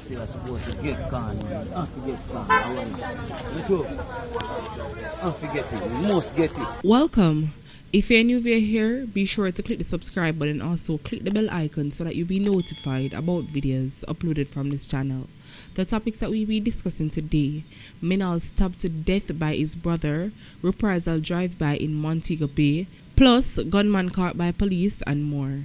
still supposed to get calm, man. I forget calm. I forget it. You must get it. Welcome. If you're new here, be sure to click the subscribe button and also click the bell icon so that you'll be notified about videos uploaded from this channel. The topics that we'll be discussing today: Minel stabbed to death by his brother, REPRlSAL drive-by in Montego Bay, plus gunman caught by police, and more.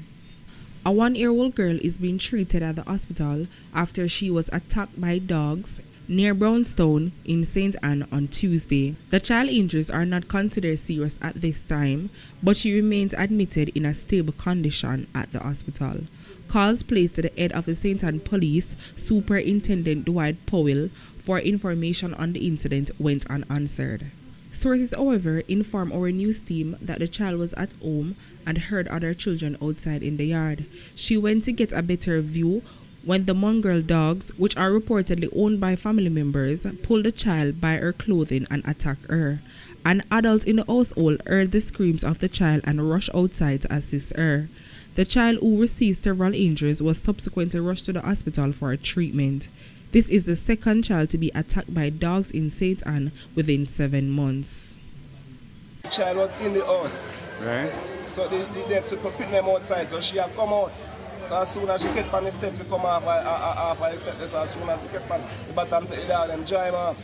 A 1-year-old girl is being treated at the hospital after she was attacked by dogs near Brownstone in St. Anne on Tuesday. The child injuries are not considered serious at this time, but she remains admitted in a stable condition at the hospital. Calls placed to the head of the St. Anne Police, Superintendent Dwight Powell, for information on the incident went unanswered. Sources, however, inform our news team that the child was at home and heard other children outside in the yard. She went to get a better view when the mongrel dogs, which are reportedly owned by family members, pulled the child by her clothing and attacked her. An adult in the household heard the screams of the child and rushed outside to assist her. The child, who received several injuries, was subsequently rushed to the hospital for treatment. This is the second child to be attacked by dogs in St. Anne within 7 months. The child was in the house. Right? So the next to put them outside, so she had come out. So as soon as she get on the steps, she come off the steps. So as soon as she get on the bottom, the dog, them drive off.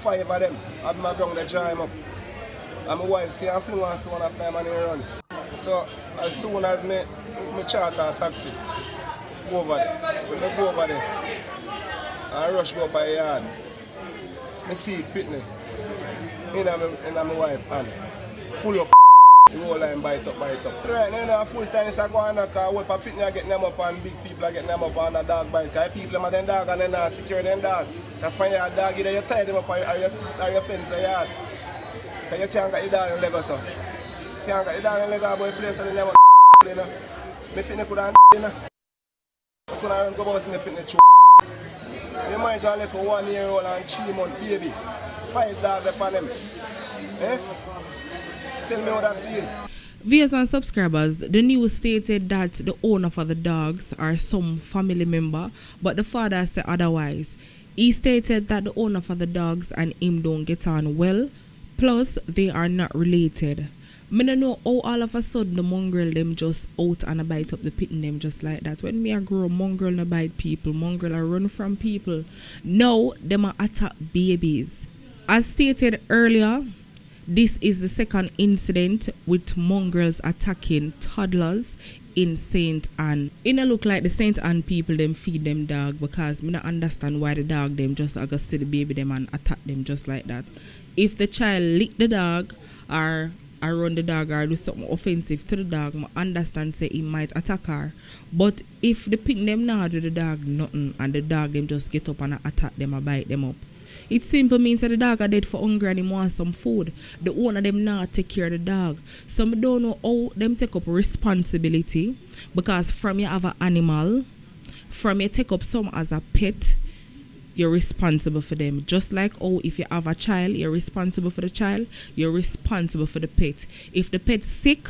5 of them, have my ground, they drive up. And my wife see, I'm feeling one stone after time and they run. So as soon as me charter a taxi, go over there. When I go over there, I rush go by the yard. I see it pitney in my wife's hand. Full up. The whole line bite up. Right now, full time is going on because what pitney are getting them up and big people are getting them up on a dog bite. Because people are them dog and then not secure them dog. You find your dog either you tie them up or you fence the yard. Because you can't get the dog in the leg so. You can't get the dog in the leg about the place and then you know. My pitney could have you know. I could have go about to my pitney through. You might just left a 1-year-old and 3-month baby. 5 dogs upon them. Eh? Tell me how that feel. Viewers and subscribers, the news stated that the owner for the dogs are some family member, but the father said otherwise. He stated that the owner for the dogs and him don't get on well, plus they are not related. I don't know how all of a sudden the mongrel them just out and a bite up the pitten them just like that. When me a grow, mongrel no bite people, mongrel a run from people. Now them a attack babies. As stated earlier, this is the second incident with mongrels attacking toddlers in St. Anne. It don't look like the St. Anne people them feed them dog, because me don't understand why the dog them just go to the baby them and attack them just like that. If the child lick the dog or run the dog or do something offensive to the dog, I understand say he might attack her. But if the pig them now do the dog nothing and the dog them just get up and attack them or bite them up, it simple means that the dog are dead for hunger and he wants some food. The owner them now take care of the dog. Some don't know how them take up responsibility, because from you have an animal, from you take up some as a pet, you're responsible for them. Just like if you have a child, you're responsible for the child, you're responsible for the pet. If the pet's sick,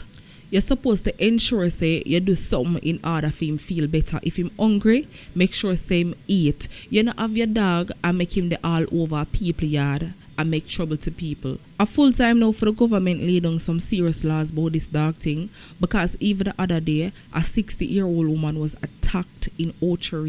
you're supposed to ensure say you do something in order for him feel better. If him hungry, make sure say him eat. You not have your dog and make him the all over people yard and make trouble to people. A full time now for the government lay down some serious laws about this dog thing, because even the other day a 60-year-old woman was attacked in Ocho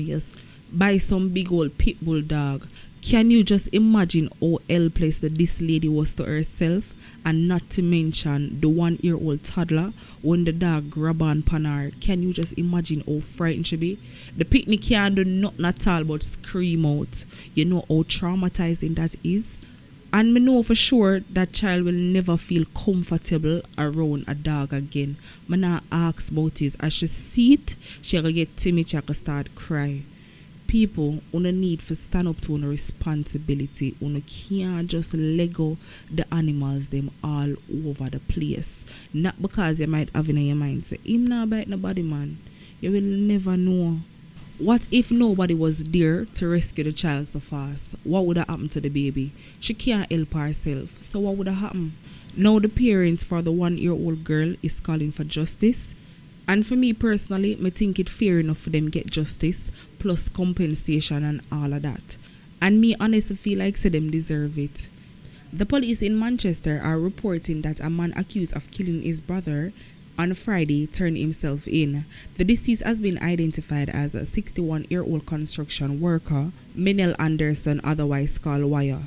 by some big old pit bull dog. Can you just imagine how helpless this lady was to herself, and not to mention the 1-year-old toddler when the dog grab on her? Can you just imagine how frightened she be? The picnic can't do nothing at all but scream out. You know how traumatizing that is? And me know for sure that child will never feel comfortable around a dog again. Me not ask about it. As she see it, she will get timid, she will start cry. People una need to stand up to una responsibility. Una can't just lego the animals them all over the place. Not because you might have in your mind say him not bite nobody, man. You will never know. What if nobody was there to rescue the child so fast? What would have happened to the baby? She can't help herself. So what would have happened? Now the parents for the 1-year-old girl is calling for justice. And for me personally, I think it fair enough for them get justice, plus compensation and all of that. And me honestly feel like say them deserve it. The police in Manchester are reporting that a man accused of killing his brother on Friday turned himself in. The deceased has been identified as a 61-year-old construction worker, Minel Anderson, otherwise called Wire.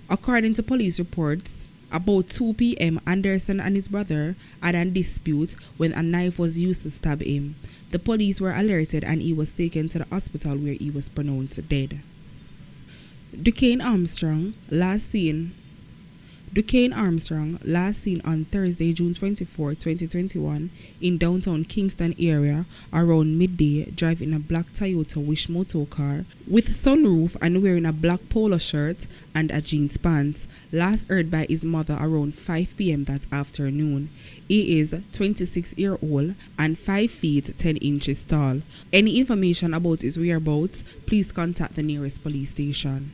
According to police reports, about 2 p.m. Anderson and his brother had a dispute when a knife was used to stab him. The police were alerted and he was taken to the hospital where he was pronounced dead. Duquesne Armstrong, last seen on Thursday, June 24, 2021, in downtown Kingston area around midday, driving a black Toyota Wish motor car with sunroof and wearing a black polo shirt and a jeans pants. Last heard by his mother around 5 p.m. that afternoon. He is 26-year-old and 5 feet 10 inches tall. Any information about his whereabouts, please contact the nearest police station.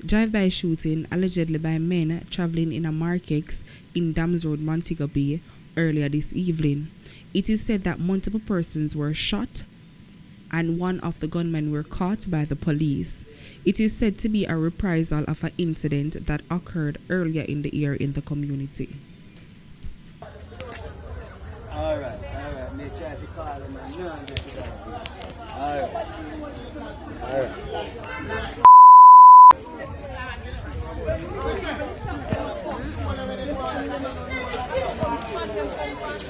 Drive-by shooting allegedly by men traveling in a Marquex in Dams Road, Montego Bay earlier this evening. It is said that multiple persons were shot and one of the gunmen were caught by the police. It is said to be a reprisal of an incident that occurred earlier in the year in the community. Alright. Me try to call him and no get to that. Alright.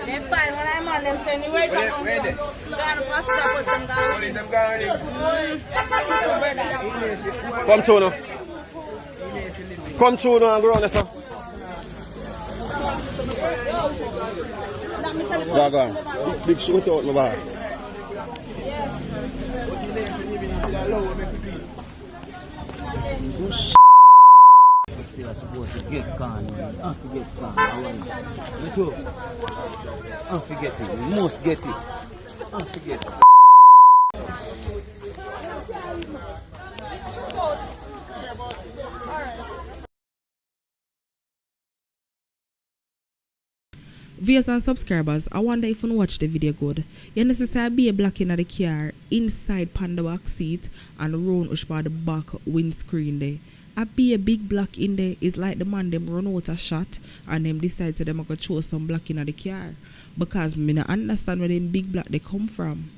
Them fine when I'm on them saying you wait up. Where they? Come through now. Come through now and go on, sir. Go on. Big shoot out, my boss. Still supposed to get calm, man. I have to get calm. You too. I have to get it. You must get it. I have to get it. Viewers and subscribers, I wonder if you watch the video good. You necessarily be a black in the car, inside panda back seat and round ush by the back windscreen there. I be a big black in there is like the man them run out a shot and them decide to them I could show some black in the car. Because me not understand where them big black they come from.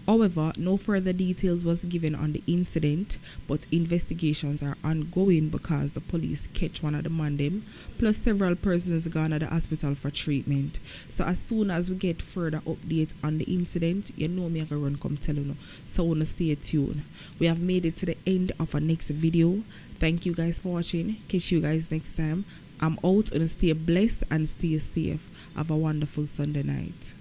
However, no further details was given on the incident, but investigations are ongoing because the police catch one of the man them, plus several persons gone to the hospital for treatment. So as soon as we get further updates on the incident, you know me I can run come tell you. So wanna stay tuned. We have made it to the end of our next video. Thank you guys for watching. Catch you guys next time. I'm out and stay blessed and stay safe. Have a wonderful Sunday night.